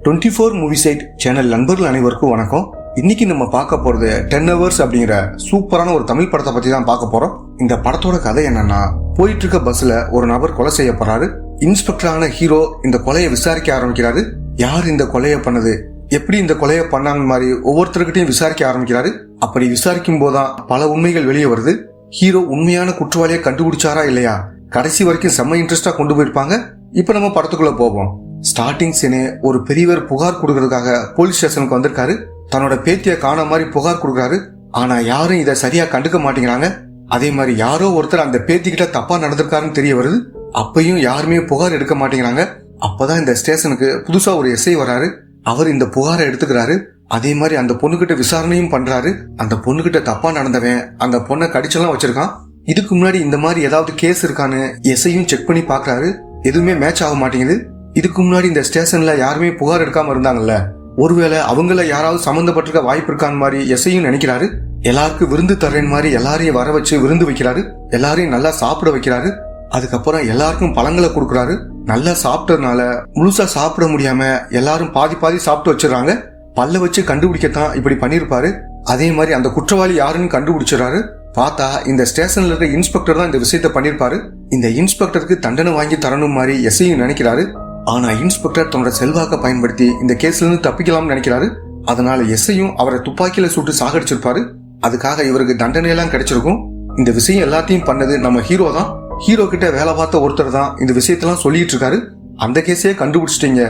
24 movie side channel நண்பர்கள் அனைவருக்கும் வணக்கம். இன்னைக்கு நம்ம பார்க்க போறது 10 hours அப்படிங்கிற சூப்பரான ஒரு தமிழ் படத்தை பத்தி தான் பார்க்க போறோம். இந்த படத்தோட கதை என்னன்னா, போயிட்டு இருக்க பஸ்ல ஒரு நபர் கொலை செய்யப்படுறாரு. இன்ஸ்பெக்டரான ஹீரோ இந்த கொலையை விசாரிக்க ஆரம்பிக்கிறாரு. யார் இந்த கொலையை பண்ணது, எப்படி இந்த கொலையை பண்ணாங்க மாதிரி ஒவ்வொருத்தருக்கிட்டையும் விசாரிக்க ஆரம்பிக்கிறாரு. அப்படி விசாரிக்கும் போதுதான் பல உண்மைகள் வெளியே வருது. ஹீரோ உண்மையான குற்றவாளியை கண்டுபிடிச்சாரா இல்லையா, கடைசி வரைக்கும் செம்ம இன்ட்ரெஸ்டா கொண்டு போயிருப்பாங்க. இப்ப நம்ம படத்துக்குள்ள போவோம். ஸ்டார்டிங் சீனே ஒரு பெரியவர் புகார் கொடுக்கறதுக்காக போலீஸ் ஸ்டேஷனுக்கு வந்திருக்காரு. தன்னோட பேத்திய காண மாதிரி புகார் கொடுக்கறாரு. ஆனா யாரும் இதை சரியா கண்டுக்க மாட்டேங்கிறாங்க. அதே மாதிரி யாரோ ஒருத்தர் அந்த பேத்திக்கிட்ட தப்பா நடந்திருக்காருன்னு தெரிய வருது. அப்பயும் யாருமே புகார் எடுக்க மாட்டேங்கிறாங்க. அப்பதான் இந்த ஸ்டேஷனுக்கு புதுசா ஒரு எஸ்ஐ வராரு. அவர் இந்த புகாரை எடுத்துக்கிறாரு. அதே மாதிரி அந்த பொண்ணுகிட்ட விசாரணையும் பண்றாரு. அந்த பொண்ணுகிட்ட தப்பா நடந்தவன் அந்த பொண்ணை கடிச்செல்லாம் வச்சிருக்கான். இதுக்கு முன்னாடி இந்த மாதிரி ஏதாவது கேஸ் இருக்கான்னு எஸ்ஐயும் செக் பண்ணி பாக்குறாரு. எதுவுமே மேட்ச் ஆக மாட்டேங்குது. இதுக்கு முன்னாடி இந்த ஸ்டேஷன்ல யாருமே புகார் எடுக்காம இருந்தாங்கல்ல, ஒருவேளை அவங்கள யாராவது சம்பந்தப்பட்டிருக்க வாய்ப்பு இருக்கான்னு மாதிரி எஸ்ஐயும் நினைக்கிறாரு. எல்லாருக்கும் விருந்து தர்றேன் மாதிரி எல்லாரையும் வர வச்சு விருந்து வைக்கிறாரு. எல்லாரையும் நல்லா சாப்பிட வைக்கிறாரு. அதுக்கப்புறம் எல்லாருக்கும் பழங்களை கொடுக்கறாரு. நல்லா சாப்பிட்டதுனால முழுசா சாப்பிட முடியாம எல்லாரும் பாதி பாதி சாப்பிட்டு வச்சிடறாங்க. பல்ல வச்சு கண்டுபிடிக்கத்தான் இப்படி பண்ணிருப்பாரு. அதே மாதிரி அந்த குற்றவாளி யாருன்னு கண்டுபிடிச்சிடறாரு. பார்த்தா இந்த ஸ்டேஷன்ல இருக்க இன்ஸ்பெக்டர் தான் இந்த விஷயத்த பண்ணிருப்பாரு. இந்த இன்ஸ்பெக்டருக்கு தண்டனை வாங்கி தரணும் மாதிரி எஸ்ஐயும் நினைக்கிறாரு. ஆனா இன்ஸ்பெக்டர் தன்னோட செல்வாக்க பயன்படுத்தி இந்த கேஸ்ல இருந்து தப்பிக்கலாம்னு நினைக்கிறாரு. அதனால எஸ்ஐயும் அவரை துப்பாக்கியில சுட்டு சாகடிச்சிருப்பாரு. அதுக்காக இவருக்கு தண்டனை எல்லாம் கிடைச்சிருக்கும். இந்த விஷயம் எல்லாத்தையும் பண்ணது நம்ம ஹீரோ தான். ஹீரோ கிட்ட வேலை பார்த்த ஒருத்தர் தான் இந்த விஷயத்தெல்லாம் சொல்லிட்டு இருக்காரு. அந்த கேஸையே கண்டுபிடிச்சிட்டீங்க,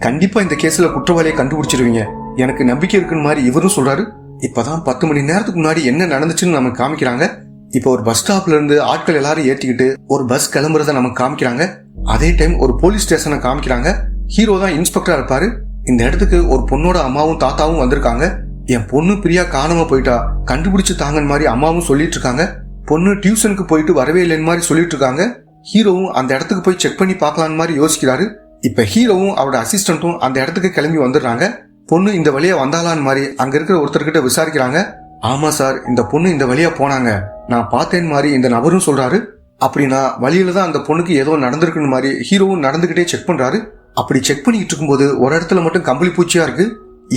கண்டிப்பா இந்த கேஸ்ல குற்றவாளியை கண்டுபிடிச்சிருவீங்க, எனக்கு நம்பிக்கை இருக்குன்னு மாதிரி இவரும் சொல்றாரு. இப்பதான் 10 மணி நேரத்துக்கு முன்னாடி என்ன நடந்துச்சுன்னு நமக்கு காமிக்கிறாங்க. இப்ப ஒரு பஸ் ஸ்டாப்ல இருந்து ஆட்கள் எல்லாரும் ஏற்றிக்கிட்டு ஒரு பஸ் கிளம்புறத நமக்கு காமிக்கிறாங்க. அதே டைம் ஒரு போலீஸ் ஸ்டேஷனை காமிக்கிறாங்க. ஹீரோ தான் இன்ஸ்பெக்டரா இருப்பாரு. இந்த இடத்துக்கு ஒரு பொண்ணோட அம்மாவும் தாத்தாவும் வந்திருக்காங்க. என் பொண்ணு பிரியா காணாம போயிட்டா, கண்டுபிடிச்சு தாங்கன்னு மாதிரி அம்மாவும் சொல்லிட்டு இருக்காங்க. பொண்ணு டியூஷனுக்கு போயிட்டு வரவே இல்லைன்னு மாதிரி சொல்லிட்டு இருக்காங்க. ஹீரோவும் அந்த இடத்துக்கு போய் செக் பண்ணி பார்க்கலான்னு மாதிரி யோசிக்கிறாரு. இப்ப ஹீரோவும் அவரோட அசிஸ்டன்ட்டும் அந்த இடத்துக்கு கிளம்பி வந்துடுறாங்க. பொண்ணு இந்த வழியா வந்தாலான்னு மாதிரி அங்க இருக்கிற ஒருத்தர்கிட்ட விசாரிக்கிறாங்க. ஆமா சார், இந்த பொண்ணு இந்த வழியா போனாங்க, நான் பார்த்தேன் மாதிரி இந்த நபரும் சொல்றாரு. அப்படின்னா வழியில தான் அந்த பொண்ணுக்கு ஏதோ நடந்திருக்குன்னு மாதிரி ஹீரோவும் நடந்துகிட்டே செக் பண்றாரு. அப்படி செக் பண்ணிட்டு இருக்கும்போது ஒரு இடத்துல மட்டும் கம்பளி பூச்சியா இருக்கு.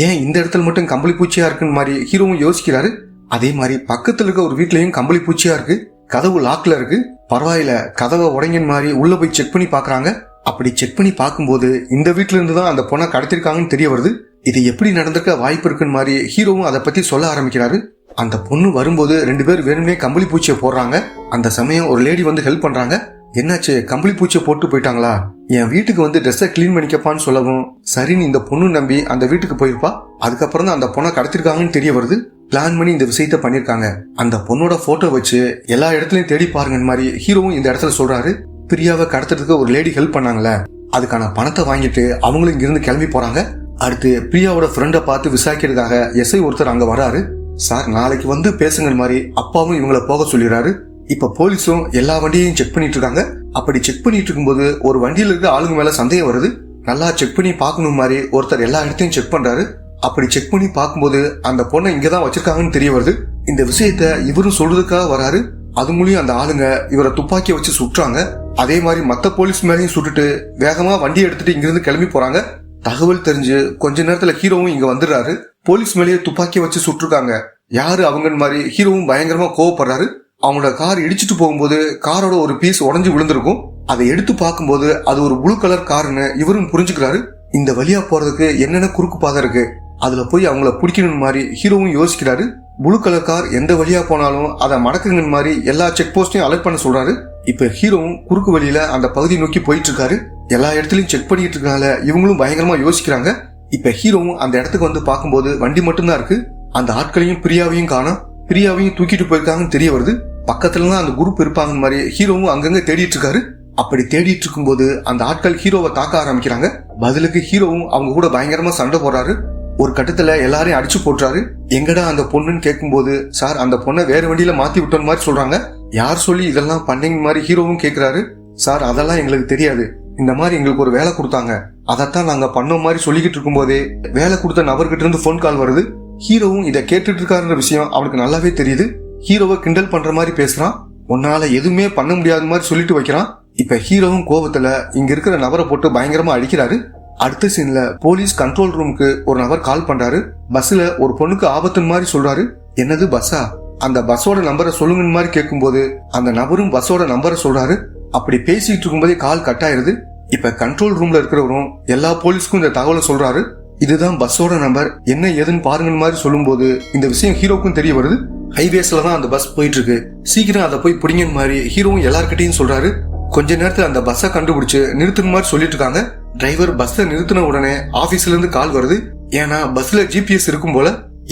ஏன் இந்த இடத்துல மட்டும் கம்பளி பூச்சியா இருக்குன்னு மாதிரி ஹீரோவும் யோசிக்கிறாரு. அதே மாதிரி பக்கத்துல இருக்க ஒரு வீட்லயும் கம்பளி பூச்சியா இருக்கு. கதவு லாக்ல இருக்கு. பரவாயில்ல, கதவை உடைங்கன்னு மாதிரி உள்ள போய் செக் பண்ணி பாக்குறாங்க. அப்படி செக் பண்ணி பார்க்கும்போது இந்த வீட்டுல இருந்து தான் அந்த பொண்ணை கடத்திருக்காங்கன்னு தெரிய வருது. இது எப்படி நடந்திருக்க வாய்ப்பு இருக்குன்னு மாதிரி ஹீரோவும் அதை பத்தி சொல்ல ஆரம்பிக்கிறாரு. அந்த பொண்ணு வரும்போது 2 பேர் வேணும்னே கம்பளி பூச்சியை போடுறாங்க. அந்த சமயம் ஒரு லேடி வந்து ஹெல்ப் பண்றாங்க. என்னாச்சு, கம்பளி பூச்சியை போட்டு போயிட்டாங்களா, என் வீட்டுக்கு வந்து ட்ரெஸ்ஸை கிளீன் பண்ணிக்கப்பான்னு சொல்லவும் சரின்னு இந்த பொண்ணு நம்பி அந்த வீட்டுக்கு போயிருப்பா. அதுக்கப்புறம் தான் அந்த பொண்ணை கடத்திருக்காங்கன்னு தெரிய வருது. பிளான் பண்ணி இந்த விஷயத்த பண்ணிருக்காங்க. அந்த பொண்ணோட போட்டோ வச்சு எல்லா இடத்துலயும் தேடி பாருங்கன்னு மாதிரி ஹீரோவும் இந்த இடத்துல சொல்றாரு. பிரியாவை கடத்துறதுக்கு ஒரு லேடி ஹெல்ப் பண்ணாங்கல்ல, அதுக்கான பணத்தை வாங்கிட்டு அவங்களும் இங்கிருந்து கிளம்பி போறாங்க. அடுத்து பிரியாவோட ஃப்ரெண்டை பார்த்து விசாரிக்கிறதுக்காக எஸ்ஐ ஒருத்தர் அங்க வராரு. சார், நாளைக்கு வந்து பேசுங்க மாதிரி அப்பாவும் இவங்களை போக சொல்லிடுறாரு. இப்ப போலீஸும் எல்லா வண்டியையும் செக் பண்ணிட்டு இருக்காங்க. அப்படி செக் பண்ணிட்டு இருக்கும்போது ஒரு வண்டியில இருக்க ஆளுங்க மேல சந்தேகம் வருது. நல்லா செக் பண்ணி பாக்கணும் மாதிரி ஒருத்தர் எல்லா இடத்தையும் செக் பண்றாரு. அப்படி செக் பண்ணி பார்க்கும்போது அந்த பொண்ணை இங்கதான் வச்சிருக்காங்கன்னு தெரிய வருது. இந்த விஷயத்த இவரும் சொல்றதுக்காக வராரு. அது மூலியம் அந்த ஆளுங்க இவரை துப்பாக்கியை வச்சு சுட்டுறாங்க. அதே மாதிரி மத்த போலீஸ் மேலையும் சுட்டுட்டு வேகமா வண்டியை எடுத்துட்டு இங்கிருந்து கிளம்பி போறாங்க. தகவல் தெரிஞ்சு கொஞ்ச நேரத்துல ஹீரோவும் இங்க வந்துடுறாரு. போலீஸ் மேலேயே துப்பாக்கியை வச்சு சுட்டுருக்காங்க, யாரு அவங்கன்னு மாதிரி ஹீரோவும் பயங்கரமா கோவப்படுறாரு. அவங்களோட கார் இடிச்சிட்டு போகும்போது காரோட ஒரு பீஸ் உடஞ்சு விழுந்திருக்கும். அதை எடுத்து பார்க்கும்போது அது ஒரு ப்ளூ கலர் காருன்னு இவரும் புரிஞ்சுக்கிறாரு. இந்த வழியா போறதுக்கு என்னென்ன குறுக்கு பாதை இருக்கு, அதுல போய் அவங்கள பிடிக்கணும் மாதிரி ஹீரோவும் யோசிக்கிறாரு. ப்ளூ கலர் கார் எந்த வழியா போனாலும் அதை மடக்குங்க மாதிரி எல்லா செக் போஸ்டையும் அலர்ட் பண்ண சொல்றாரு. இப்ப ஹீரோவும் குறுக்கு வழியில அந்த பகுதி நோக்கி போயிட்டு இருக்காரு. எல்லா இடத்துலயும் செக் பண்ணிட்டு இருக்கனால இவங்களும் பயங்கரமா யோசிக்கிறாங்க. இப்ப ஹீரோவும் அந்த இடத்துக்கு வந்து பார்க்கும்போது வண்டி மட்டும்தான் இருக்கு. அந்த ஆட்களையும் பிரியாவையும் காணோம். பிரியாவையும் தூக்கிட்டு போயிருக்காங்கன்னு தெரிய வருது. பக்கத்துலதான் அந்த குரூப் இருப்பாங்க மாதிரி ஹீரோவும் அங்கங்க தேடிட்டு இருக்காரு. அப்படி தேடிட்டு இருக்கும்போது அந்த ஆட்கள் ஹீரோவை தாக்க ஆரம்பிக்கிறாங்க. பதிலுக்கு ஹீரோவும் அவங்க கூட பயங்கரமா சண்டை போடுறாரு. ஒரு கட்டத்துல எல்லாரையும் அடிச்சு போட்டுறாரு. எங்கடா அந்த பொண்ணுன்னு கேட்கும்போது, சார் அந்த பொண்ணை வேற வண்டியில மாத்தி விட்டோம் மாதிரி சொல்றாங்க. யார் சொல்லி இதெல்லாம் பண்ணீங்க மாதிரி ஹீரோவும் கேக்குறாரு. சார், அதெல்லாம் எங்களுக்கு தெரியாது, இந்த மாதிரி எங்களுக்கு ஒரு வேலை கொடுத்தாங்க, அதைத்தான் நாங்க பண்ணோம் மாதிரி சொல்லிக்கிட்டு இருக்கும் போதே வேலை கொடுத்த நபர்கிட்ட இருந்து போன் கால் வருது. ஹீரோவும் இதை கேட்டுட்டு இருக்காருன்ற விஷயம் அவனுக்கு நல்லாவே தெரியுது. ஹீரோவை கிண்டல் பண்ற மாதிரி பேசுறான். உன்னால எதுவுமே பண்ண முடியாத மாதிரி சொல்லிட்டு வைக்கிறான். இப்ப ஹீரோவும் கோபத்துல இங்க இருக்கிற நபரை போட்டு பயங்கரமா அடிக்கிறாரு. அடுத்த சீன்ல போலீஸ் கண்ட்ரோல் ரூமுக்கு ஒரு நபர் கால் பண்றாரு. பஸ்ல ஒரு பொண்ணுக்கு ஆபத்துன்னு மாதிரி சொல்றாரு. என்னது பஸ்ஸா? அந்த பஸ்ஸோட நம்பரை சொல்லுங்கன்னு மாதிரி கேட்கும்போது அந்த நபரும் பஸ்ஸோட நம்பரை சொல்றாரு. அப்படி பேசிட்டு இருக்கும்போதே கால் கட் ஆயிருது. இப்ப கண்ட்ரோல் ரூம்ல இருக்கிறவரும் எல்லா போலீஸ்க்கும் இந்த தகவலை சொல்றாரு. இதுதான் பஸ்ஸோட நம்பர், என்ன ஏதுன்னு பாருங்கன்னு மாதிரி சொல்லும்போது இந்த விஷயம் ஹீரோக்கும் தெரிய வருது. ஹைவேஸ்ல தான் அந்த பஸ் போயிட்டு இருக்கு, சீக்கிரம் அதை போய் பிடிங்கன்னு மாதிரி ஹீரோவும் எல்லார்கிட்டையும் சொல்றாரு. கொஞ்ச நேரத்துல அந்த பஸ்ஸை கண்டுபிடிச்சு நிறுத்துன மாதிரி சொல்லிட்டு இருக்காங்க. டிரைவர் பஸ்ஸை நிறுத்தின உடனே ஆபீஸ்ல இருந்து கால் வருது. ஏன்னா பஸ்ல ஜிபிஎஸ் இருக்கும் போல.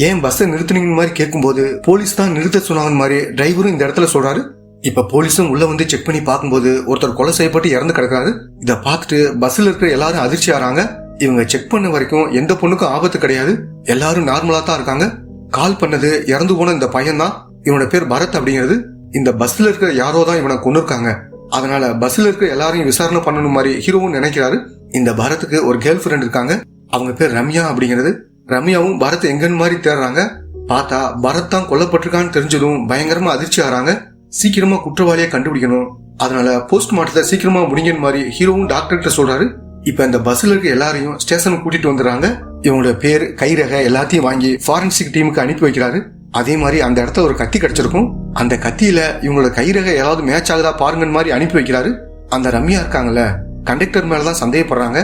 ஏன் பஸ்ஸை நிறுத்தினீங்கன்னு மாதிரி கேட்கும்போது போலீஸ் தான் நிறுத்த சொன்னாங்கன்னு மாதிரி டிரைவரும் இந்த இடத்துல சொல்றாரு. இப்ப போலீஸும் உள்ள வந்து செக் பண்ணி பார்க்கும்போது ஒருத்தர் கொலை செய்யப்பட்டு இறந்து கிடக்காரு. இத பார்த்துட்டு பஸ்ல இருக்கிற எல்லாரும் அதிர்ச்சி ஆறாங்க. இவங்க செக் பண்ண வரைக்கும் எந்த பொண்ணுக்கும் ஆபத்து கிடையாது, எல்லாரும் நார்மலா தான் இருக்காங்க. கால் பண்ணது இறந்து போன இந்த பையன் தான், இவனோட பேர் பரத் அப்படிங்கிறது. இந்த பஸ்ல இருக்கிற யாரோ தான் இவனை கொண்டு இருக்காங்க. அதனால பஸ்ல இருக்கிற எல்லாரையும் விசாரணை பண்ணணும் மாதிரி ஹீரோவும் நினைக்கிறாரு. இந்த பரத்துக்கு ஒரு கேர்ள் ஃபிரெண்ட் இருக்காங்க, அவங்க பேர் ரம்யா அப்படிங்கிறது. ரம்யாவும் பரத் எங்கன்னு மாதிரி தேடுறாங்க. பார்த்தா பரத் தான் கொல்லப்பட்டிருக்கான்னு தெரிஞ்சதும் பயங்கரமா அதிர்ச்சி ஆறாங்க. சீக்கிரமா குற்றவாளியை கண்டுபிடிக்கணும், அதனால போஸ்ட்மார்ட்டத்தை சீக்கிரமா முடிங்கன்னு மாதிரி ஹீரோவும் டாக்டர் கிட்ட சொல்றாரு. இப்ப இந்த பஸ்ல இருக்க எல்லாரையும் ஸ்டேஷனுக்கு கூட்டிட்டு வந்துடுறாங்க. இவங்களோட பேர் கைரேகை எல்லாத்தையும் வாங்கி ஃபாரன்சிக் டீமுக்கு அனுப்பி வைக்கிறாரு. அதே மாதிரி அந்த இடத்துல ஒரு கத்தி கிடைச்சிருக்கும். அந்த கத்தியில இவங்களோட கைரேகை ஏதாவது மேட்ச் ஆகுதா பாருங்கன்னு மாதிரி அனுப்பி வைக்கிறாரு. அந்த ரம்யா இருக்காங்கல்ல, கண்டக்டர் மேலதான் சந்தேகப்படுறாங்க.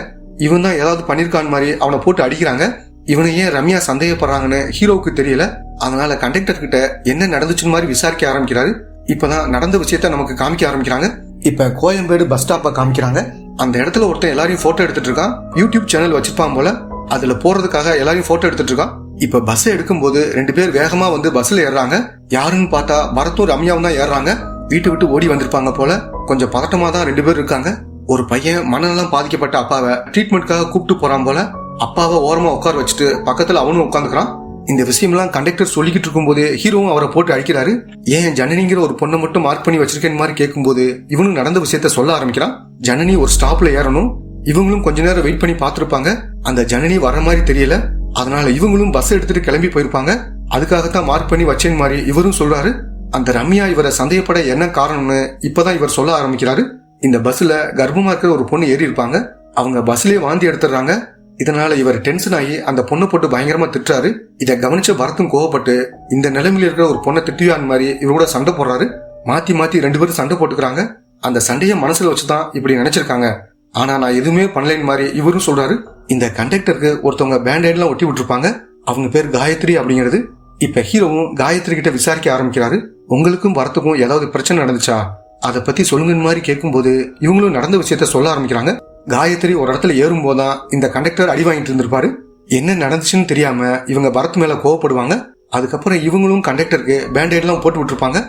இவன் தான் ஏதாவது பண்ணிருக்கான்னு மாதிரி அவனை போட்டு அடிக்கிறாங்க. இவனை ஏன் ரம்யா சந்தேகப்படுறாங்கன்னு ஹீரோவுக்கு தெரியல. அதனால கண்டக்டர் கிட்ட என்ன நடந்துச்சுன்னு மாதிரி விசாரிக்க ஆரம்பிக்கிறாரு. இப்பதான் நடந்த விஷயத்த நமக்கு காமிக்க ஆரம்பிக்கிறாங்க. இப்ப கோயம்பேடு பஸ் ஸ்டாப்ப காமிக்கிறாங்க. அந்த இடத்துல ஒருத்தன் எல்லாரையும் போட்டோ எடுத்துட்டு இருக்கான். யூடியூப் சேனல் வச்சிருப்பான் போல, அதுல போறதுக்காக எல்லாரையும் போட்டோ எடுத்துட்டு இருக்கான். இப்ப பஸ் எடுக்கும் போது 2 பேர் வேகமா வந்து பஸ்ல ஏறாங்க. யாருன்னு பார்த்தா பரத்தும் ரம்யாவும் தான் ஏறாங்க. வீட்டை விட்டு ஓடி வந்திருப்பாங்க போல. கொஞ்சம் பதட்டமா தான் 2 பேர் இருக்காங்க. ஒரு பையன் மனநலம் பாதிக்கப்பட்ட அப்பாவை ட்ரீட்மெண்ட்காக கூப்பிட்டு போறான் போல. அப்பாவை ஓரமா உட்கார வச்சுட்டு பக்கத்துல அவனும் உட்காந்துக்கிறான். இந்த விஷயம்லாம் கண்டக்டர் சொல்லிக்கிட்டு இருக்கும் போது ஹீரோவும் அவரை போட்டு அடிக்கிறாரு. ஏன் ஜனனிங்கிற ஒரு பொண்ணை மட்டும் மார்க் பண்ணி வச்சிருக்கேன் மாதிரி கேட்கும்போது இவனும் நடந்த விஷயத்த சொல்ல ஆரம்பிக்கிறான். ஜனனி ஒரு ஸ்டாப்ல ஏறணும். இவங்களும் கொஞ்ச நேரம் வெயிட் பண்ணி பார்த்திருப்பாங்க. அந்த ஜனனி வர மாதிரி தெரியல. அதனால இவங்களும் பஸ் எடுத்துட்டு கிளம்பி போயிருப்பாங்க. அதுக்காகத்தான் மார்க் பண்ணி வச்சேன் மாதிரி இவரும் சொல்றாரு. அந்த ரம்யா இவரை சந்தேகப்பட என்ன காரணம்னு இப்பதான் இவர் சொல்ல ஆரம்பிக்கிறாரு. இந்த பஸ்ல கர்ப்பமா இருக்கிற ஒரு பொண்ணு ஏறி இருப்பாங்க. அவங்க பஸ்லயே வாந்தி எடுத்துறாங்க. இதனால இவர் டென்ஷன் ஆகி அந்த பொண்ணை போட்டு பயங்கரமா திட்டுறாரு. இதை கவனிச்ச பரத்தும் கோவப்பட்டு இந்த நிலைமையில இருக்கிற ஒரு பொண்ணை திட்டுவான் மாதிரி இவரோட சண்டை போடுறாரு. மாத்தி மாத்தி 2 பேரும் சண்டை போட்டுக்கிறாங்க. அந்த சண்டையை மனசுல வச்சுதான் இப்படி நினைச்சிருக்காங்க. ஆனா நான் எதுவுமே பண்ணலைன்னு மாதிரி இவரும் சொல்றாரு. இந்த கண்டக்டருக்கு ஒருத்தவங்க பேண்டேட் எல்லாம் ஒட்டி விட்டுருப்பாங்க. அவங்க பேர் காயத்ரி அப்படிங்கிறது. இப்ப ஹீரோவும் காயத்ரி கிட்ட விசாரிக்க ஆரம்பிக்கிறாரு. உங்களுக்கும் பரத்துக்கும் ஏதாவது பிரச்சனை நடந்துச்சா, அதை பத்தி சொல்லுங்கன்னு மாதிரி கேட்கும்போது இவங்களும் நடந்த விஷயத்த சொல்ல ஆரம்பிக்கிறாங்க. காயத்ரி ஒரு இடத்துல ஏறும் போதான் இந்த கண்டக்டர் அடி வாங்கிட்டு இருந்திருப்பாரு. என்ன நடந்துச்சுன்னு தெரியாம இவங்க பரத் மேல கோவப்படுவாங்க. அதுக்கப்புறம் இவங்களும் கண்டக்டருக்கு பேண்டேட் எல்லாம் போட்டு விட்டுருப்பாங்க.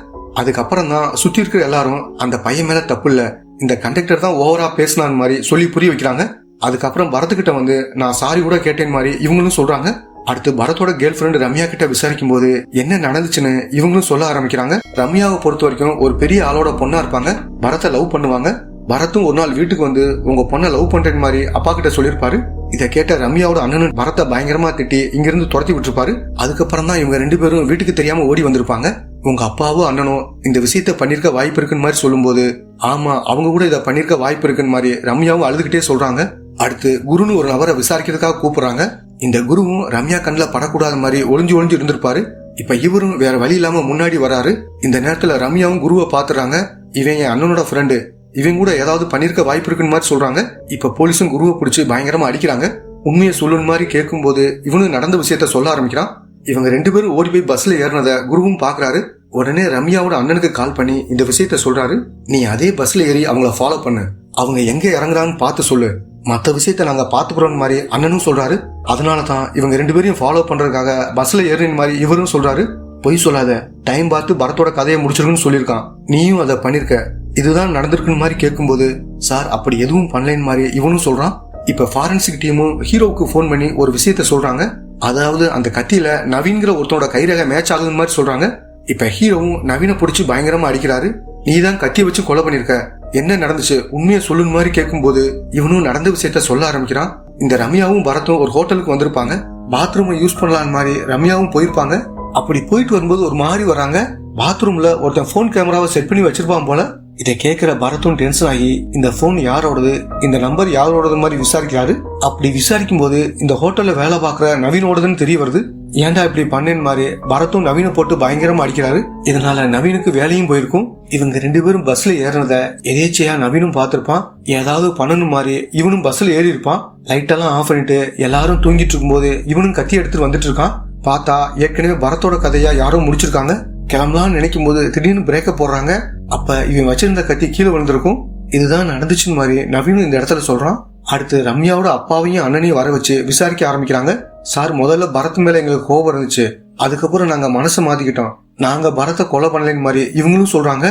அதுக்கப்புறம் தான் சுத்தி இருக்கிற எல்லாரும் அந்த பையன் மேல தப்பு இல்ல, இந்த கண்டக்டர் தான் ஓவரா பேசினான் மாதிரி சொல்லி புரிய வைக்கிறாங்க. அதுக்கப்புறம் பரத்துக்கிட்ட வந்து நான் சாரி கூட கேட்டேன் மாதிரி இவங்களும் சொல்றாங்க. அடுத்து பரத்தோட கேர்ள் ஃபிரெண்ட் ரம்யா கிட்ட விசாரிக்கும் போது என்ன நடந்துச்சுன்னு இவங்களும் சொல்ல ஆரம்பிக்கிறாங்க. ரம்யாவை பொறுத்த வரைக்கும் ஒரு பெரிய ஆளோட பொண்ணா இருப்பாங்க. பரத்தை லவ் பண்ணுவாங்க. பரத்தும் ஒரு நாள் வீட்டுக்கு வந்து உங்க பொண்ணை லவ் பண்றேன் மாதிரி அப்பா கிட்ட சொல்லிருப்பாரு. இதை கேட்ட ரம்யாவோட அண்ணனும் பரத்தை பயங்கரமா திட்டி இங்கிருந்து துரத்தி விட்டுருப்பாரு. அதுக்கப்புறம் தான் இவங்க 2 பேரும் வீட்டுக்கு தெரியாம ஓடி வந்திருப்பாங்க. உங்க அப்பாவோ அண்ணனோ இந்த விஷயத்த பண்ணிருக்க வாய்ப்பு இருக்குன்னு மாதிரி சொல்லும்போது ஆமா அவங்க கூட இதை பண்ணிருக்க வாய்ப்பு இருக்குன்னு மாதிரி ரம்யாவும் அழுதுகிட்டே சொல்றாங்க. அடுத்து குருன்னு ஒரு நபரை விசாரிக்கிறதுக்காக கூப்பிடுறாங்க. இந்த குருவும் ரம்யா கண்ணில் படக்கூடாத மாதிரி ஒளிஞ்சு ஒளிஞ்சு இருந்திருப்பாரு. இப்ப இவரும் வேற வழி இல்லாம முன்னாடி வராரு. இந்த நேரத்துல ரம்யாவும் குருவை பாத்துறாங்க. இவன் என் அண்ணனோட ஃப்ரெண்டு, இவங்க கூட ஏதாவது பண்ணிருக்க வாய்ப்பு இருக்குன்னு மாதிரி சொல்றாங்க. இப்ப போலீஸும் குருவை பிடிச்சி பயங்கரமா அடிக்கிறாங்க. உண்மையை சொல்லணும் மாதிரி கேட்கும் போது இவனும் நடந்த விஷயத்த சொல்ல ஆரம்பிக்கிறான். இவங்க 2 பேரும் ஓடி போய் பஸ்ல ஏறினத குருவும் பாக்குறாரு. உடனே ரம்யாவோட அண்ணனுக்கு கால் பண்ணி இந்த விஷயத்த சொல்றாரு. நீ அதே பஸ்ல ஏறி அவங்கள ஃபாலோ பண்ணு, அவங்க எங்க இறங்குறான்னு பார்த்து சொல்லு, மத்த விஷயத்த நாங்க பாத்துக்கிறோம் மாதிரி அண்ணனும் சொல்றாரு. அதனாலதான் இவங்க 2 பேரையும் ஃபாலோ பண்றதுக்காக பஸ்ல ஏறின மாதிரி இவரும் சொல்றாரு. பொய் சொல்லாத, டைம் பார்த்து பரத்தோட கதையை முடிச்சிருக்குன்னு சொல்லியிருக்கான், நீயும் அதை பண்ணிருக்க, இதுதான் நடந்திருக்குன்னு மாதிரி கேட்கும்போது சார் அப்படி எதுவும் பண்ணலன்னு மாதிரி இவனும் சொல்றான். இப்ப ஃபாரன்சிக் டீமும் ஹீரோவுக்கு போன் பண்ணி ஒரு விஷயத்த சொல்றாங்க. அதாவது அந்த கத்தியில நவீன்கிற ஒருத்தனோட கைரேகை மேட்ச் ஆகுதுன்னு மாதிரி சொல்றாங்க. இப்ப ஹீரோவும் நவீனை பிடிச்சி பயங்கரமா அடிக்கிறாரு. நீதான் கத்தியை வச்சு கொலை பண்ணிருக்க, என்ன நடந்துச்சு உண்மையை சொல்லுன்னு மாதிரி கேட்கும்போது இவனும் நடந்த விஷயத்த சொல்ல ஆரம்பிக்கிறான். இந்த ரம்யாவும் பரத்தும் ஒரு ஹோட்டலுக்கு வந்திருப்பாங்க. பாத்ரூமை யூஸ் பண்ணலான்னு மாதிரி ரம்யாவும் போயிருப்பாங்க. அப்படி போயிட்டு வரும்போது ஒரு மாதிரி வராங்க. பாத்ரூம்ல ஒருத்தன் போன் கேமராவை செட் பண்ணி வச்சிருப்பான் போல. இதை கேட்கிற பரத்தும் டென்ஷன் ஆகி இந்த போன் யாரோடது, இந்த நம்பர் யாரோடது மாதிரி விசாரிக்கிறாரு. அப்படி விசாரிக்கும் போது இந்த ஹோட்டல்ல வேலை பார்க்குற நவீனோடதுன்னு தெரிய வருது. ஏன்டா இப்படி பண்ணேன்னு மாதிரி பரத்தும் நவீனை போட்டு பயங்கரமா அடிக்கிறாரு. இதனால நவீனுக்கு வேலையும் போயிருக்கும். இவங்க 2 பேரும் பஸ்ல ஏறினத எதேச்சையா நவீனும் பார்த்திருப்பான். ஏதாவது பண்ணணும் மாதிரி இவனும் பஸ்ல ஏறி இருப்பான். லைட்டெல்லாம் ஆஃப் பண்ணிட்டு எல்லாரும் தூங்கிட்டு இருக்கும்போது இவனும் கத்தி எடுத்துட்டு வந்துட்டு இருக்கான். பார்த்தா ஏற்கனவே பரத்தோட கதையா யாரோ முடிச்சிருக்காங்க. கிளம்பலாம்னு நினைக்கும் போது திடீர்னு பிரேக்க போடுறாங்க. அப்ப இவன் வச்சிருந்த கத்தி கீழே விழுந்திருக்கும். இதுதான் நடந்துச்சுன்னு மாதிரி நவீனும் இந்த இடத்துல சொல்றான். அடுத்து ரம்யாவோட அப்பாவையும் அண்ணனையும் வர வச்சு விசாரிக்க ஆரம்பிக்கிறாங்க. சார், முதல்ல பரத் மேல எங்களுக்கு கோபம் இருந்துச்சு, அதுக்கப்புறம் நாங்க மனசை மாத்திக்கிட்டோம், நாங்க பரத்தை கொலை பண்ணலன்னு மாதிரி இவங்களும் சொல்றாங்க.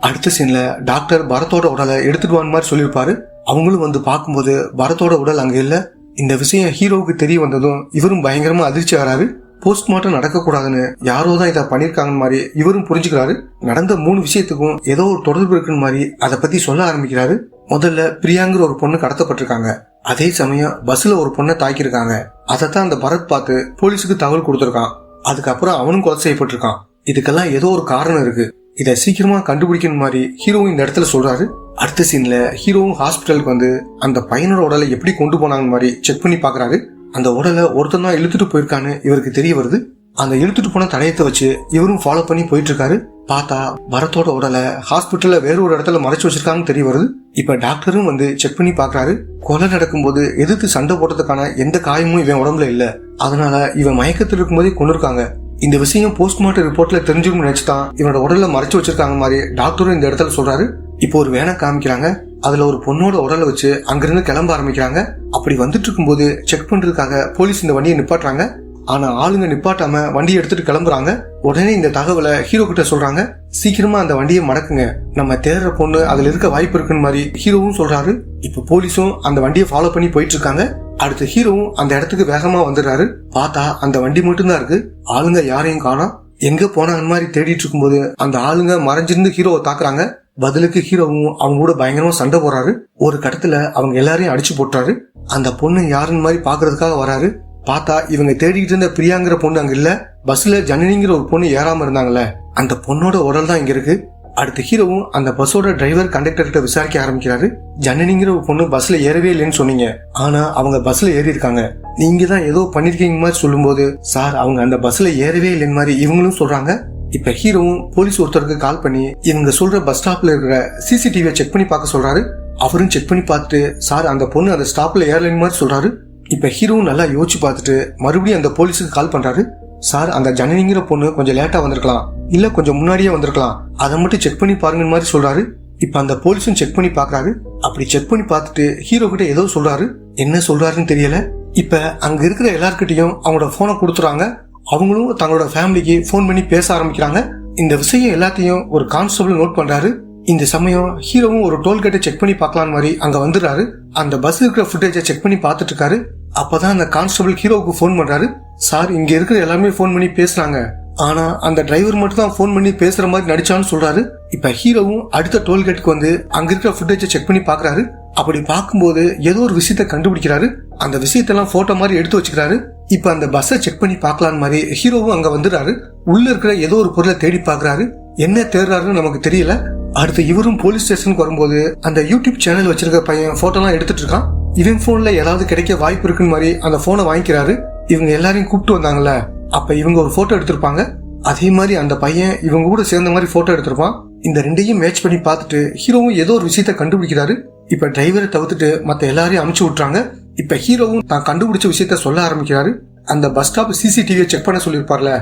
அடுத்த சீன்ல டாக்டர் பரத்தோட உடலை எடுத்துட்டு வான்னு மாதிரி சொல்லியிருப்பாரு. அவங்களும் வந்து பார்க்கும்போது பரத்தோட உடல் அங்க இல்ல. இந்த விஷயம் ஹீரோவுக்கு தெரிய வந்ததும் இவரும் பயங்கரமா அதிர்ச்சி ஆறாரு. போஸ்ட்மார்ட்டம் நடக்க கூடாதுன்னு யாரோ தான் இதை பண்ணிருக்காங்க மாதிரி இவரும் புரிஞ்சுக்கிறாரு. நடந்த 3 விஷயத்துக்கும் ஏதோ ஒரு தொடர்பு இருக்குன்னு மாதிரி அதை பத்தி சொல்ல ஆரம்பிக்கிறாரு. முதல்ல பிரியாங்கிற ஒரு பொண்ணு கடத்தப்பட்டிருக்காங்க. அதே சமயம் பஸ்ல ஒரு பொண்ணை தாக்கியிருக்காங்க. அதைத்தான் அந்த பரத் பார்த்து போலீஸுக்கு தகவல் கொடுத்திருக்கான். அதுக்கப்புறம் அவனும் கொலை செய்யப்பட்டிருக்கான். இதுக்கெல்லாம் ஏதோ ஒரு காரணம் இருக்கு, இதை சீக்கிரமா கண்டுபிடிக்கணும் மாதிரி ஹீரோவும் இந்த இடத்துல சொல்றாரு. அடுத்த சீன்ல ஹீரோவும் ஹாஸ்பிட்டலுக்கு வந்து அந்த பையனோட உடலை எப்படி கொண்டு போனாங்க மாதிரி செக் பண்ணி பாக்குறாரு. அந்த உடலை ஒருத்தன் தான் இழுத்துட்டு போயிருக்கான்னு இவருக்கு தெரிய வருது. அந்த இழுத்துட்டு போன தடயத்தை வச்சு இவரும் ஃபாலோ பண்ணி போயிட்டு இருக்காரு. பார்த்தா பரத்தோட உடலை ஹாஸ்பிட்டல்ல வேற ஒரு இடத்துல மறைச்சு வச்சிருக்காங்கன்னு தெரிய வருது. இப்ப டாக்டரும் வந்து செக் பண்ணி பாக்குறாரு. கொலை நடக்கும்போது எதிர்த்து சண்டை போட்டதுக்கான எந்த காயமும் இவன் உடம்புல இல்ல. அதனால இவன் மயக்கத்தில் இருக்கும்போதே கொண்டு இருக்காங்க. இந்த விஷயம் போஸ்ட்மார்ட்டம் ரிப்போர்ட்ல தெரிஞ்சுக்கணும்னு நினைச்சுதான் இவனோட உடல்ல மறைச்சு வச்சிருக்காங்க மாதிரி டாக்டரும் இந்த இடத்துல சொல்றாரு. இப்போ ஒரு வேனை காமிக்கிறாங்க. அதுல ஒரு பொண்ணோட உடலை வச்சு அங்கிருந்து கிளம்ப ஆரம்பிக்கிறாங்க. அப்படி வந்துட்டு இருக்கும்போது செக் பண்றதுக்காக போலீஸ் இந்த வண்டியை நிப்பாட்டுறாங்க. ஆனா ஆளுங்க நிப்பாட்டாம வண்டியை எடுத்துட்டு கிளம்புறாங்க. உடனே இந்த தகவலை ஹீரோ கிட்ட சொல்றாங்க. சீக்கிரமா அந்த வண்டியை மடக்குங்க, நம்ம தேடுற பொண்ணு அதுல இருக்க வாய்ப்பு இருக்குன்னு மாதிரி ஹீரோவும் சொல்றாரு. இப்ப போலீஸும் அந்த வண்டியை ஃபாலோ பண்ணி போயிட்டு இருக்காங்க. அடுத்து ஹீரோவும் அந்த இடத்துக்கு வேகமா வந்துடுறாரு. பார்த்தா அந்த வண்டி மட்டும்தான் இருக்கு. ஆளுங்க யாரையும் காணோம். எங்க போனாங்க மாதிரி தேடிட்டு இருக்கும்போது அந்த ஆளுங்க மறைஞ்சிருந்து ஹீரோவை தாக்குறாங்க. பதிலுக்கு ஹீரோவும் அவங்க கூட பயங்கரமா சண்டை போடுறாரு. ஒரு கட்டத்துல அவங்க எல்லாரையும் அடிச்சு போட்டுறாரு. அந்த பொண்ணு யாருன்னு மாதிரி பாக்குறதுக்காக வராரு. பார்த்தா இவங்க தேடிட்டு இருந்த பிரியாங்கிற பொண்ணு அங்க இல்ல. பஸ்ல ஜனனிங்கிற ஒரு பொண்ணு ஏறாம இருந்தாங்கல்ல, அந்த பொண்ணோட உடல் தான் இங்க இருக்கு. அடுத்த ஹீரோவும் அந்த பஸ்ஸோட டிரைவர் கண்டக்டர் கிட்ட விசாரிக்க ஆரம்பிக்கிறாரு. ஜனனிங்கிற ஒரு பொண்ணு பஸ்ல ஏறவே இல்லைன்னு சொன்னீங்க, ஆனா அவங்க பஸ்ல ஏறி இருக்காங்க, நீங்க தான் ஏதோ பண்ணிருக்கீங்க மாதிரி சொல்லும் போது, சார் அவங்க அந்த பஸ்ல ஏறவே இல்லைன்னு மாதிரி இவங்களும் சொல்றாங்க. இப்ப ஹீரோவும் போலீஸ் ஒருத்தருக்கு கால் பண்ணி இவங்க சொல்ற பஸ் ஸ்டாப்ல இருக்கிற சிசிடிவியை செக் பண்ணி பார்க்க சொல்றாரு. அவரும் செக் பண்ணி பார்த்துட்டு, சார் அந்த பொண்ணு அந்த ஸ்டாப்ல ஏறலைன்னு மாதிரி சொல்றாரு. இப்ப ஹீரோவும் நல்லா யோசிச்சு பார்த்துட்டு மறுபடியும் அந்த போலீஸுக்கு கால் பண்றாரு. சார் அந்த ஜனனிங்கிற பொண்ணு கொஞ்சம் லேட்டா வந்திருக்கலாம், இல்ல கொஞ்சம் முன்னாடியே வந்திருக்கலாம், அதை மட்டும் செக் பண்ணி பாருங்க மாதிரி சொல்றாரு. இப்ப அந்த போலீஸும் செக் பண்ணி பாக்குறாரு. அப்படி செக் பண்ணி பார்த்துட்டு ஹீரோ கிட்ட ஏதோ சொல்றாரு. என்ன சொல்றாருன்னு தெரியல. இப்ப அங்க இருக்கிற எல்லார்கிட்டையும் அவங்களோட போனை கொடுத்துறாங்க. அவங்களும் தங்களோட ஃபேமிலிக்கு போன் பண்ணி பேச ஆரம்பிக்கிறாங்க. இந்த விஷயம் எல்லாத்தையும் ஒரு கான்ஸ்டபிள் நோட் பண்றாரு. இந்த சமயம் ஹீரோவும் ஒரு டோல்கேட்டை செக் பண்ணி பார்க்கலாம் மாதிரி அங்க வந்துடுறாரு. அந்த பஸ் இருக்கிற ஃபுட்டேஜை செக் பண்ணி பார்த்துட்டு இருக்காரு. அப்பதான் அந்த கான்ஸ்டபிள் ஹீரோவுக்கு போன் பண்றாரு. சார் இங்க இருக்கிற எல்லாருமே போன் பண்ணி பேசுறாங்க, ஆனா அந்த டிரைவர் மட்டும் தான் போன் பண்ணி பேசுற மாதிரி நடிச்சான்னு சொல்றாரு. இப்ப ஹீரோவும் அடுத்த டோல்கேட்டுக்கு வந்து அங்க இருக்கிற ஃபுட்டேஜை செக் பண்ணி பாக்குறாரு. அப்படி பார்க்கும்போது ஏதோ ஒரு விஷயத்த கண்டுபிடிக்கிறாரு. அந்த விஷயத்தெல்லாம் போட்டோ மாதிரி எடுத்து வச்சுக்கிறாரு. இப்ப அந்த பஸ்ஸை செக் பண்ணி பார்க்கலாம் மாதிரி ஹீரோவும் அங்க வந்துடுறாரு. உள்ள இருக்கிற ஏதோ ஒரு பொருளை தேடி பாக்குறாரு. என்ன தேடுறாருன்னு நமக்கு தெரியல. அடுத்து இவரும் போலீஸ் ஸ்டேஷனுக்கு வரும்போது அந்த யூடியூப் சேனல் வச்சிருக்க பையன் போட்டோலாம் எடுத்துட்டு இருக்கான். இவன் போன்ல ஏதாவது கிடைக்க வாய்ப்பு இருக்குன்னு மாதிரி அந்த போனை வாங்கிக்கிறாரு. இவங்க எல்லாரையும் கூப்பிட்டு வந்தாங்கல்ல, அப்ப இவங்க ஒரு போட்டோ எடுத்திருப்பாங்க. அதே மாதிரி அந்த பையன் இவங்க கூட சேர்ந்த மாதிரி போட்டோ எடுத்திருப்பான். இந்த ரெண்டையும் மேட்ச் பண்ணி பார்த்துட்டு ஹீரோவும் ஏதோ ஒரு விஷயத்த கண்டுபிடிக்கிறாரு. இப்ப டிரைவரை தவிர்த்துட்டு மத்த எல்லாரையும் அனுப்பிச்சு விட்டுறாங்க. இப்ப ஹீரோவும் தான் கண்டுபிடிச்ச விஷயத்த சொல்ல ஆரம்பிக்கிறாரு. அந்த பஸ் ஸ்டாப் சிசிடிவியை செக் பண்ண சொல்லிருப்பார்ல,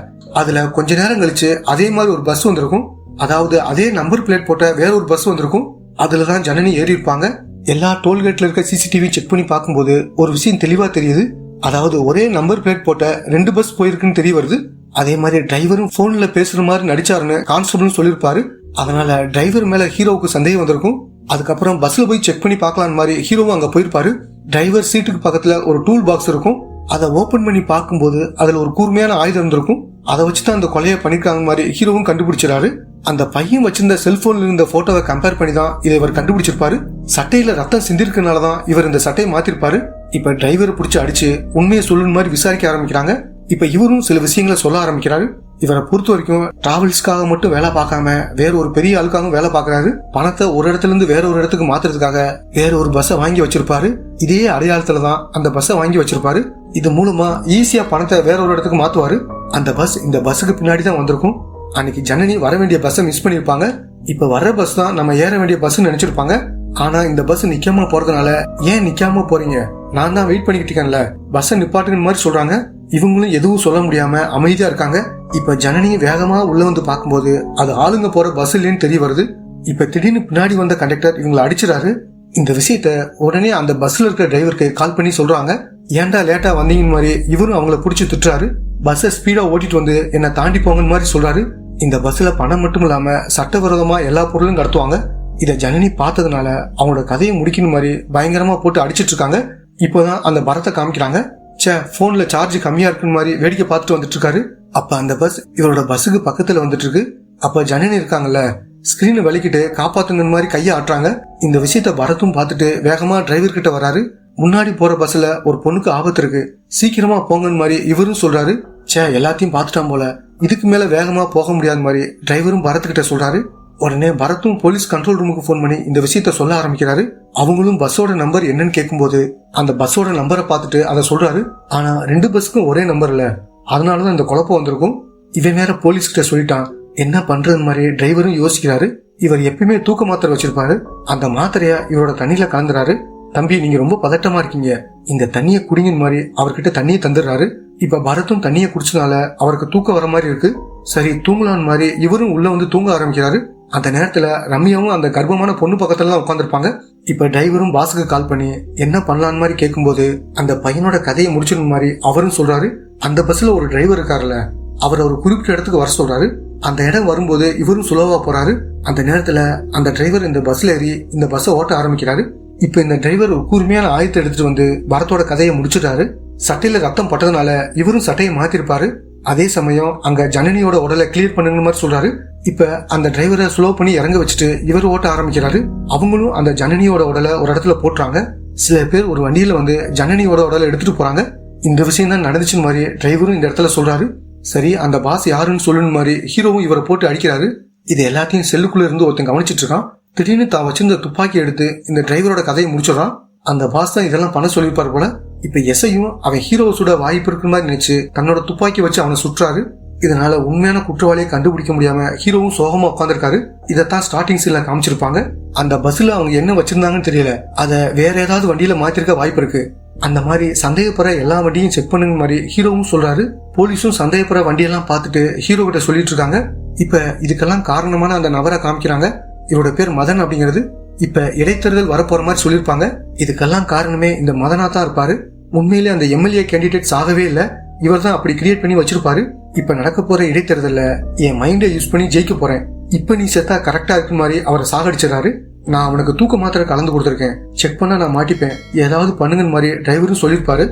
அதுல கொஞ்ச நேரம் கழிச்சு அதே மாதிரி ஒரு பஸ் வந்திருக்கும். அதாவது அதே நம்பர் பிளேட் போட்ட வேற ஒரு பஸ் வந்திருக்கும். அதுலதான் ஜனனி ஏறி இருப்பாங்க. எல்லா டோல்கேட்ல இருக்க சிசிடிவி செக் பண்ணி பார்க்கும்போது ஒரு விஷயம் தெளிவா தெரியுது. அதாவது ஒரே நம்பர் பிளேட் போட்ட 2 பஸ் போயிருக்குன்னு தெரிய வருது. அதே மாதிரி டிரைவரும் போன்ல பேசுற மாதிரி நடிச்சாருன்னு கான்ஸ்டபிள் சொல்லிருப்பாரு. அதனால டிரைவர் மேல ஹீரோவுக்கு சந்தேகம் வந்திருக்கும். அதுக்கப்புறம் பஸ்ல போய் செக் பண்ணி பார்க்கலாம் மாதிரி ஹீரோவும் அங்க போயிருப்பாரு. டிரைவர் சீட்டுக்கு பக்கத்துல ஒரு டூல் பாக்ஸ் இருக்கும். அதை ஓபன் பண்ணி பார்க்கும்போது அதுல ஒரு கூர்மையான ஆயுதம் இருந்திருக்கும். அதை வச்சுதான் அந்த கொலையை பண்ணிருக்காங்க மாதிரி ஹீரோவும் கண்டுபிடிச்சிடாரு. அந்த பையன் வச்சிருந்த செல்போன்ல இருந்த போட்டோவை கம்பேர் பண்ணி தான் இதை இவர் கண்டுபிடிச்சிருப்பாரு. சட்டையில ரத்தம் சிந்திருக்கனாலதான் இவர் இந்த சட்டையை மாத்திருப்பாரு. இப்ப டிரைவரை பிடிச்சி அடிச்சு உண்மையை சொல்லணும் மாதிரி விசாரிக்க ஆரம்பிக்கிறாங்க. இப்ப இவரும் சில விஷயங்களை சொல்ல ஆரம்பிக்கிறாரு. இவரை பொறுத்த வரைக்கும் டிராவல்ஸ்க்காக மட்டும் வேலை பார்க்காம வேற ஒரு பெரிய ஆளுக்காகவும் வேலை பார்க்கறாரு. பணத்தை ஒரு இடத்துல இருந்து வேற ஒரு இடத்துக்கு மாத்துறதுக்காக வேற ஒரு பஸ்ஸை வாங்கி வச்சிருப்பாரு. இதே அடையாளத்துல தான் அந்த பஸ்ஸை வாங்கி வச்சிருப்பாரு. இது மூலமா ஈஸியா பணத்தை வேற ஒரு இடத்துக்கு மாத்துவாரு. அந்த பஸ் இந்த பஸ்ஸுக்கு பின்னாடி தான் வந்திருக்கும். அன்னைக்கு ஜனனி வர வேண்டிய பஸ்ஸை மிஸ் பண்ணிருப்பாங்க. இப்ப வர்ற பஸ் தான் நம்ம ஏற வேண்டிய பஸ் நினைச்சிருப்பாங்க. ஆனா இந்த பஸ் நிக்காம போறதுனால, ஏன் நிக்காம போறீங்க, நான் தான் வெயிட் பண்ணிக்கிட்டு இருக்கேன்ல, பஸ்ஸை நிப்பாட்டுங்கிற மாதிரி சொல்றாங்க. இவங்களும் எதுவும் சொல்ல முடியாம அமைதியா இருக்காங்க. இப்ப ஜனனி வேகமா உள்ள வந்து பார்க்கும்போது அது ஆளுங்க போற பஸ் இல்லைன்னு தெரிய வருது. இப்ப திடீர்னு பின்னாடி வந்த கண்டக்டர் இவங்களை அடிச்சிடாரு. இந்த விஷயத்த உடனே அந்த பஸ்ல இருக்கிற டிரைவருக்கு கால் பண்ணி சொல்றாங்க. ஏன்டா லேட்டா வந்தீங்கன்னு மாதிரி இவரும் அவங்கள புடிச்சு திட்டுறாரு. பஸ்ஸை ஸ்பீடா ஓட்டிட்டு வந்து என்ன தாண்டி போங்கன்னு மாதிரி சொல்றாரு. இந்த பஸ்ல பணம் மட்டும் இல்லாம சட்டவிரோதமா எல்லா பொருளும் கடத்துவாங்க. இத ஜனனி பார்த்ததுனால அவங்களோட கதையை முடிக்கணும் மாதிரி பயங்கரமா போட்டு அடிச்சிட்டு இருக்காங்க. இப்போதான் அந்த பரத்தை காமிக்கிறாங்க. போன்ல சார்ஜ் கம்மியா இருக்குன்னு மாதிரி வேடிக்கை பார்த்துட்டு வந்துட்டு இருக்காரு. அப்ப அந்த பஸ் இவரோட பஸ்ஸுக்கு பக்கத்துல வந்துட்டு இருக்கு. அப்ப ஜனனி இருக்காங்கல்ல, ஸ்கிரீனை வலிக்கிட்டு காப்பாத்துங்க மாதிரி கையை ஆட்டுறாங்க. இந்த விஷயத்த பரத்தும் பார்த்துட்டு வேகமா டிரைவர் கிட்ட வராரு. முன்னாடி போற பஸ்ல ஒரு பொண்ணுக்கு ஆபத்து இருக்கு, சீக்கிரமா போங்கன்னு மாதிரி இவரும் சொல்றாரு. எல்லாத்தையும் பார்த்துட்டான் போல, இதுக்கு மேல வேகமா போக முடியாத மாதிரி டிரைவரும் பரத்துக்கிட்ட சொல்றாரு. உடனே பரத்தும் போலீஸ் கண்ட்ரோல் ரூமுக்கு போன் பண்ணி இந்த விஷயத்த சொல்ல ஆரம்பிக்கிறாரு. அவங்களும் பஸ்ஸோட நம்பர் என்னன்னு கேட்கும்போது அந்த பஸ்ஸோட நம்பரை பார்த்துட்டு அதை சொல்றாரு. ஆனா 2 பஸ்ஸுக்கும் ஒரே நம்பர் இல்ல, அதனாலதான் இந்த குழப்பம் வந்திருக்கும். இவன் வேற போலீஸ் கிட்ட சொல்லிட்டான், என்ன பண்றது மாதிரி டிரைவரும் யோசிக்கிறாரு. இவர் எப்பயுமே தூக்க மாத்திரை வச்சிருப்பாரு. அந்த மாத்திரைய இவரோட தண்ணியில கலந்துறாரு. தம்பி, நீங்க ரொம்ப பதட்டமா இருக்கீங்க, இந்த தண்ணிய குடிங்கிற மாதிரி அவர்கிட்ட தண்ணியை தந்துடுறாரு. இப்ப பரத்தும் தண்ணியை குடிச்சனால அவருக்கு தூக்கம் வர மாதிரி இருக்கு. சரி தூங்கலான்னு மாதிரி இவரும் உள்ள வந்து தூங்க ஆரம்பிக்கிறாரு. அந்த நேரத்துல ரம்யாவும் அந்த கர்ப்பமான பொண்ணு பக்கத்துல தான் உட்காந்துருப்பாங்க. இப்ப டிரைவரும் பாஸுக்கு கால் பண்ணி என்ன பண்ணலான்னு மாதிரி கேட்கும்போது அந்த பையனோட கதையை முடிச்சிடும் மாதிரி அவரும் சொல்றாரு. அந்த பஸ்ல ஒரு டிரைவர் இருக்காருல்ல, அவர் ஒரு குறிப்பிட்ட இடத்துக்கு வர சொல்றாரு. அந்த இடம் வரும்போது இவரும் சுலவா போறாரு. அந்த நேரத்துல அந்த டிரைவர் இந்த பஸ்ல ஏறி இந்த பஸ்ஸை ஓட்ட ஆரம்பிக்கிறாரு. இப்ப இந்த டிரைவர் கூர்மையான ஆயத்தை எடுத்துட்டு வந்து பரத்தோட கதையை முடிச்சிட்டாரு. சட்டையில ரத்தம் பட்டதுனால இவரும் சட்டையை மாத்திருப்பாரு. அதே சமயம் அங்க ஜனனியோட உடலை கிளியர் பண்ணுங்க மாதிரி சொல்றாரு. இப்ப அந்த டிரைவரை ஸ்லோ பண்ணி இறங்க வச்சுட்டு இவர் ஓட்ட ஆரம்பிக்கிறாரு. அவங்களும் அந்த ஜனனியோட உடலை ஒரு இடத்துல போட்டுறாங்க. சில பேர் ஒரு வண்டியில வந்து ஜனனியோட உடலை எடுத்துட்டு போறாங்க. இந்த விஷயம் தான் நடந்துச்சுன்னு மாதிரி டிரைவரும் இந்த இடத்துல சொல்றாரு. சரி, அந்த பாஸ் யாருன்னு சொல்லணும் மாதிரி ஹீரோவும் இவரை போட்டு அடிக்கிறாரு. இது எல்லாத்தையும் செல்லுக்குள்ள இருந்து ஒருத்தன் கவனிச்சிட்டு இருக்கான். திடீர்னு தான் வச்சிருந்த துப்பாக்கி எடுத்து இந்த டிரைவரோட கதையை முடிச்சிடறான். அந்த பாஸ் தான் இதெல்லாம் பண்ண சொல்லியிருப்பாரு போல. இப்ப எஸ்ஐயும் அவன் ஹீரோவை சுட வாய்ப்பு இருக்கிற மாதிரி நினைச்சு தன்னோட துப்பாக்கி வச்சு அவனை சுற்றாரு. இதனால உண்மையான குற்றவாளியை கண்டுபிடிக்க முடியாம ஹீரோவும் சோகமா உட்காந்துருக்காரு. இதத்தான் ஸ்டார்டிங் சீன்ல காமிச்சிருப்பாங்க. அந்த பஸ்ல அவங்க என்ன வச்சிருந்தாங்கன்னு தெரியல, அத வேற ஏதாவது வண்டியில மாத்திருக்க வாய்ப்பு இருக்கு. அந்த மாதிரி சந்தேகப்படுற எல்லா வண்டியும் செக் பண்ணுங்க மாதிரி ஹீரோவும் சொல்றாரு. போலீஸும் சந்தேகப்படுற வண்டியெல்லாம் பார்த்துட்டு ஹீரோ கிட்ட சொல்லிட்டு இருக்காங்க. இப்ப இதுக்கெல்லாம் காரணமான அந்த நபரை காமிக்கிறாங்க. இவரோட பேர் மதன் அப்படிங்கிறது. இப்ப இடைத்தேர்தல் வரப்போற மாதிரி சொல்லிருப்பாங்க. இதுக்கெல்லாம் காரணமே இந்த மதனா தான் இருப்பாரு. உண்மையிலே அந்த எம்எல்ஏ கேண்டிடேட் ஆகவே இல்ல, இவர் தான் அப்படி கிரியேட் பண்ணி வச்சிருப்பாரு. இப்ப நடக்க போற இடைத்தேர்தல்ல என் மைண்டை யூஸ் பண்ணி ஜெயிக்க போறேன், இப்ப நீ செத்தா கரெக்டா இருக்கு மாதிரி அவரை சாகடிச்சிடறாரு. நான் அவனுக்கு தூக்க மாத்திரை கலந்து கொடுத்துருக்கேன், செக் பண்ணா நான் மாட்டிப்பேன், ஏதாவது பண்ணுங்க மாதிரி டிரைவரும் சொல்லிருப்பாரு.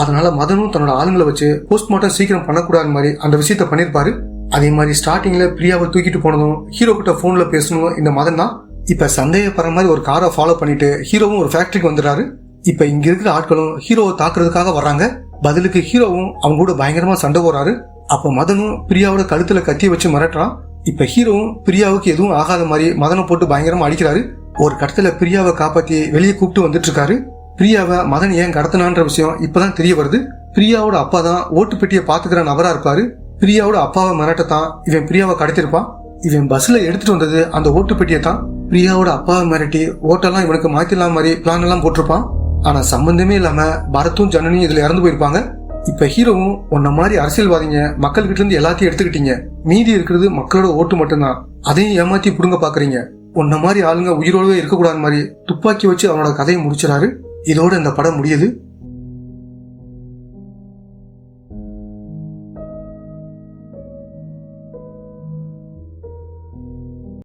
அதனால மதனும் தன்னோட ஆளுங்களை வச்சு போஸ்ட்மார்ட்டம் சீக்கிரம் பண்ணக்கூடாது மாதிரி அந்த விஷயத்த பண்ணிருப்பாரு. அதே மாதிரி ஸ்டார்டிங்ல பிரியாவை தூக்கிட்டு போனதும் ஹீரோ கிட்ட போன்ல பேசணும் இந்த மதன் தான். இப்ப சந்தேகப்படுற மாதிரி ஒரு காரை ஃபாலோ பண்ணிட்டு ஹீரோவும் ஒரு ஃபேக்டரிக்கு வந்துடுறாரு. இப்ப இங்க இருக்கிற ஆட்களும் ஹீரோவை தாக்குறதுக்காக வர்றாங்க. பதிலுக்கு ஹீரோவும் அவங்க கூட பயங்கரமா சண்டை போறாரு. அப்ப மதனும் பிரியாவோட கழுத்துல கத்தி வச்சு மிரட்டுறான். இப்ப ஹீரோவும் பிரியாவுக்கு எதுவும் ஆகாத மாதிரி மதனை போட்டு பயங்கரமா அடிக்கிறாரு. ஒரு கடத்துல பிரியாவை காப்பாத்தி வெளியே கூப்பிட்டு வந்துட்டு இருக்காரு. பிரியாவை மதன் ஏன் கடத்தினான்ற விஷயம் இப்பதான் தெரிய வருது. பிரியாவோட அப்பா தான் ஓட்டு பெட்டியை பாத்துக்கிற நபரா இருப்பாரு. பிரியாவோட அப்பாவை மிரட்டத்தான் இவன் பிரியாவை கடத்திருப்பான். இவன் பஸ்ல எடுத்துட்டு வந்தது அந்த ஓட்டு பெட்டியை தான். பிரியாவோட அப்பாவை மிரட்டி ஓட்டெல்லாம் இவனுக்கு மாத்திடலாம் மாதிரி பிளான் எல்லாம் போட்டிருப்பான். ஆனா சம்பந்தமே இல்லாம பரத்தும் ஜனனியும் இதுல இறந்து போயிருப்பாங்க. இப்ப ஹீரோவும் உன்ன மாதிரி அரசியல்வாதிங்க மக்கள் கிட்ட இருந்து எல்லாத்தையும் எடுத்துக்கிட்டீங்க, மீதி இருக்கிறது மக்களோட ஓட்டு மட்டும்தான், அதையும் ஏமாத்தி புடுங்க பாக்குறீங்க, உன்ன மாதிரி ஆளுங்க உயிரோடவே இருக்கக்கூடாது மாதிரி துப்பாக்கி வச்சு அவனோட கதையை முடிச்சிடாரு. இதோட இந்த படம் முடியுது.